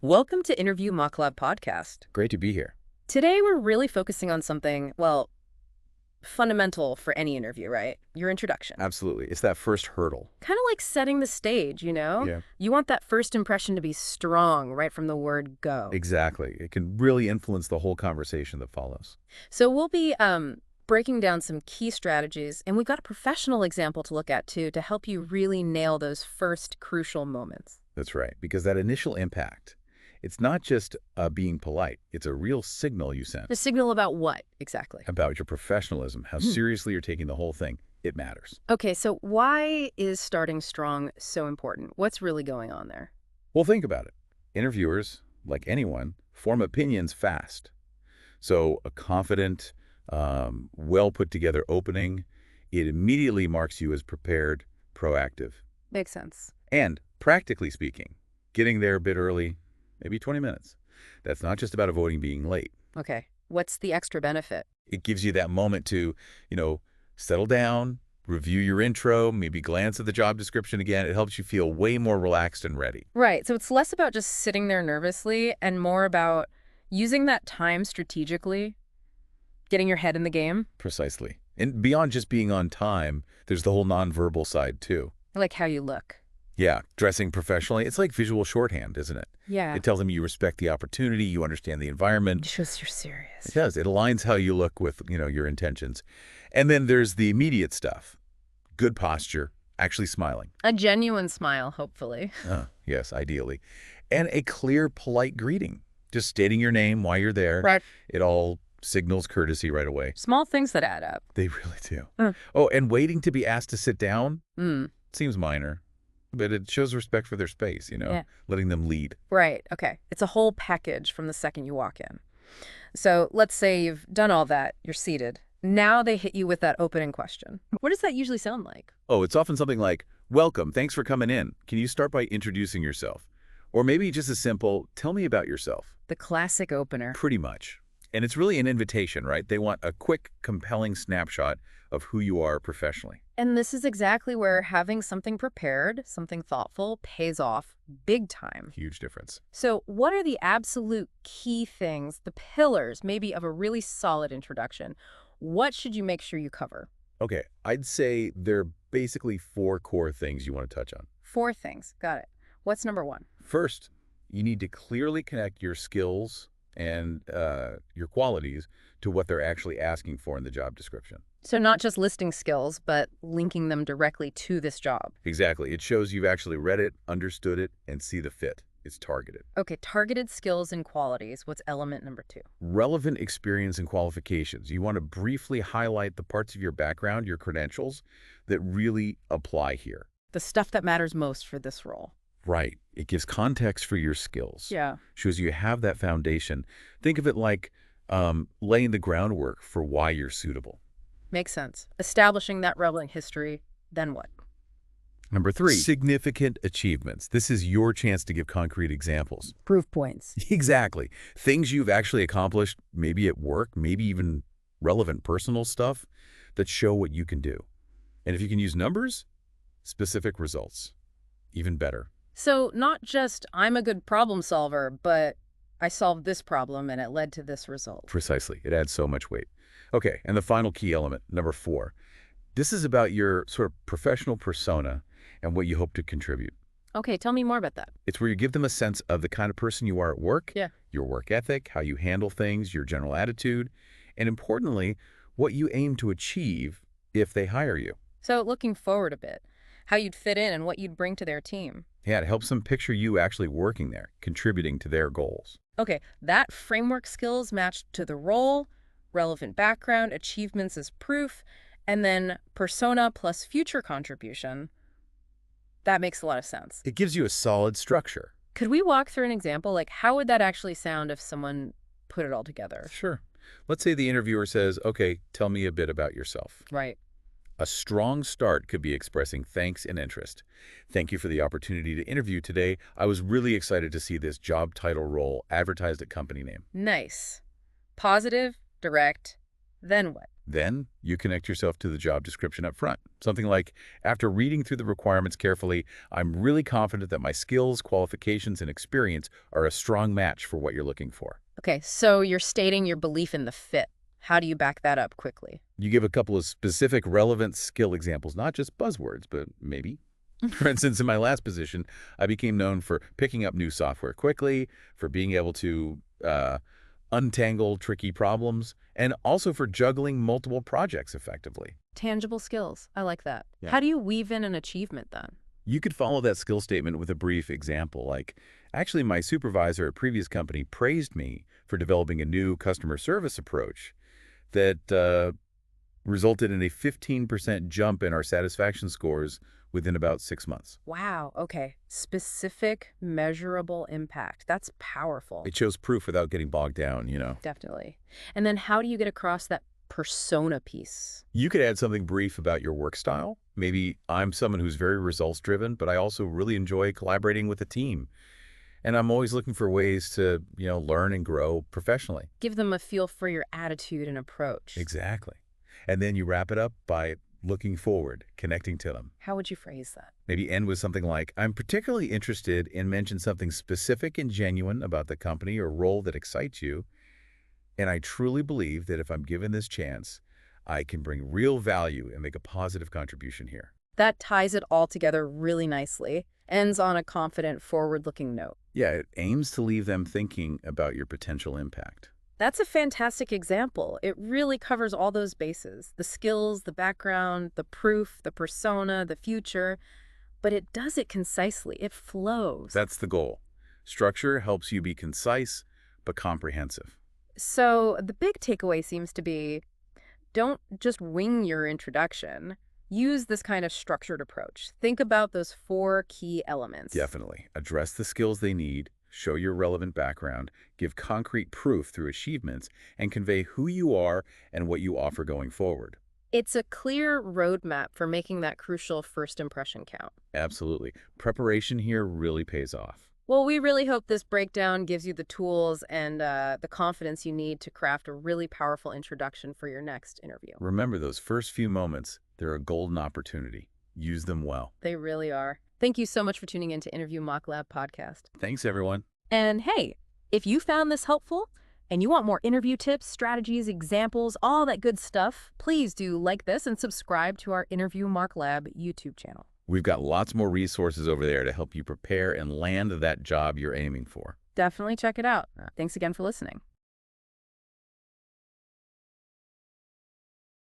Welcome to Interview Mock Lab Podcast. Great to be here. Today we're really focusing on something, well, fundamental for any interview, right? Your introduction. Absolutely. It's that first hurdle. Kind of like setting the stage, you know? Yeah. You want that first impression to be strong right from the word go. Exactly. It can really influence the whole conversation that follows. So we'll be breaking down some key strategies, and we've got a professional example to look at too to help you really nail those first crucial moments. That's right. Because that initial impact, it's not just being polite. It's a real signal you send The signal about what exactly? about your professionalism, how seriously you're taking the whole thing. It matters. Okay, so why is starting strong so important? What's really going on there? Well, think about it. Interviewers, like anyone, form opinions fast. So a confident, well put together opening, it immediately marks you as prepared, proactive. Makes sense. And practically speaking, getting there a bit early, maybe 20 minutes. That's not just about avoiding being late. Okay. What's the extra benefit? It gives you that moment to, settle down, review your intro, maybe glance at the job description again. It helps you feel way more relaxed and ready. Right. So it's less about just sitting there nervously and more about using that time strategically, getting your head in the game. Precisely. And beyond just being on time, there's the whole nonverbal side too. I like how you look. Yeah, dressing professionally, it's like visual shorthand, isn't it? Yeah. It tells them you respect the opportunity, you understand the It environment. shows you're serious. It does. It aligns how you look with, your intentions. And then there's the immediate stuff. Good posture, actually smiling. A genuine smile, hopefully. Yes, ideally. And a clear, polite greeting. Just stating your name, why you're there. Right. It all signals courtesy right away. Small things that add up. They really do. Uh. Oh, and waiting to be asked to sit down Mm. seems minor, but it shows respect for their space, Yeah. letting them lead. Right. Okay. It's a whole package from the second you walk in. So let's say you've done all that. You're seated. Now they hit you with that opening question. What does that usually sound like? Oh, it's often something like, welcome, thanks for coming in. Can you start by introducing yourself? Or maybe just a simple, tell me about yourself. The classic opener. Pretty much. And it's really an invitation, right? They want a quick, compelling snapshot of who you are professionally. And this is exactly where having something prepared, something thoughtful, pays off big time. Huge difference. So what are the absolute key things, the pillars maybe of a really solid introduction? What should you make sure you cover? Okay, I'd say there are basically 4 core things you want to touch on. 4 things. Got it. What's number 1? First, you need to clearly connect your skills and your qualities to what they're actually asking for in the job description. So not just listing skills, but linking them directly to this job. Exactly. It shows you've actually read it, understood it, and see the fit. It's targeted. Okay, targeted skills and qualities. What's element number 2? Relevant experience and qualifications. You want to briefly highlight the parts of your background, your credentials, that really apply here. The stuff that matters most for this role. Right. It gives context for your skills. Yeah. Shows you have that foundation. Think of it like laying the groundwork for why you're suitable. Makes sense. Establishing that relevant history, then what? Number 3, significant achievements. This is your chance to give concrete examples. Proof points. Exactly. Things you've actually accomplished, maybe at work, maybe even relevant personal stuff that show what you can do. And if you can use numbers, specific results. Even better. So not just I'm a good problem solver, but I solved this problem and it led to this result. Precisely. It adds so much weight. Okay, and the final key element, number 4. This is about your sort of professional persona and what you hope to contribute. Okay, tell me more about that. It's where you give them a sense of the kind of person you are at work, Yeah. your work ethic, how you handle things, your general attitude, and importantly, what you aim to achieve if they hire you. So looking forward a bit, how you'd fit in and what you'd bring to their team. Yeah, it helps them picture you actually working there, contributing to their goals. Okay, that framework skills matched to the role, relevant background, achievements as proof, and then persona plus future contribution. That makes a lot of sense. It gives you a solid structure. Could we walk through an example? Like, how would that actually sound if someone put it all together? Sure. Let's say the interviewer says, okay, tell me a bit about yourself. Right. A strong start could be expressing thanks and interest. Thank you for the opportunity to interview today. I was really excited to see this job title role advertised at company name. Nice. Positive, direct, then what? Then you connect yourself to the job description up front. Something like, after reading through the requirements carefully, I'm really confident that my skills, qualifications, and experience are a strong match for what you're looking for. Okay, so you're stating your belief in the fit. How do you back that up quickly? You give a couple of specific relevant skill examples, not just buzzwords, but maybe. For instance, in my last position, I became known for picking up new software quickly, for being able to untangle tricky problems, and also for juggling multiple projects effectively. Tangible skills. I like that. Yeah. How do you weave in an achievement then? You could follow that skill statement with a brief example, like, actually, my supervisor at a previous company praised me for developing a new customer service approach that resulted in a 15% jump in our satisfaction scores within about 6 months. Wow, okay. Specific, measurable impact. That's powerful. It shows proof without getting bogged down. Definitely. And then how do you get across that persona piece? You could add something brief about your work style. Maybe I'm someone who's very results-driven, but I also really enjoy collaborating with a team. And I'm always looking for ways to, learn and grow professionally. Give them a feel for your attitude and approach. Exactly. And then you wrap it up by looking forward, connecting to them. How would you phrase that? Maybe end with something like, I'm particularly interested in mention something specific and genuine about the company or role that excites you. And I truly believe that if I'm given this chance, I can bring real value and make a positive contribution here. That ties it all together really nicely. Ends on a confident, forward-looking note. Yeah, it aims to leave them thinking about your potential impact. That's a fantastic example. It really covers all those bases. The skills, the background, the proof, the persona, the future. But it does it concisely. It flows. That's the goal. Structure helps you be concise, but comprehensive. So the big takeaway seems to be, don't just wing your introduction. Use this kind of structured approach. Think about those 4 key elements. Definitely. Address the skills they need, show your relevant background, give concrete proof through achievements, and convey who you are and what you offer going forward. It's a clear roadmap for making that crucial first impression count. Absolutely. Preparation here really pays off. Well, we really hope this breakdown gives you the tools and the confidence you need to craft a really powerful introduction for your next interview. Remember those first few moments, they're a golden opportunity. Use them well. They really are. Thank you so much for tuning in to Interview Mock Lab Podcast. Thanks, everyone. And hey, if you found this helpful and you want more interview tips, strategies, examples, all that good stuff, please do like this and subscribe to our Interview Mock Lab YouTube channel. We've got lots more resources over there to help you prepare and land that job you're aiming for. Definitely check it out. Thanks again for listening.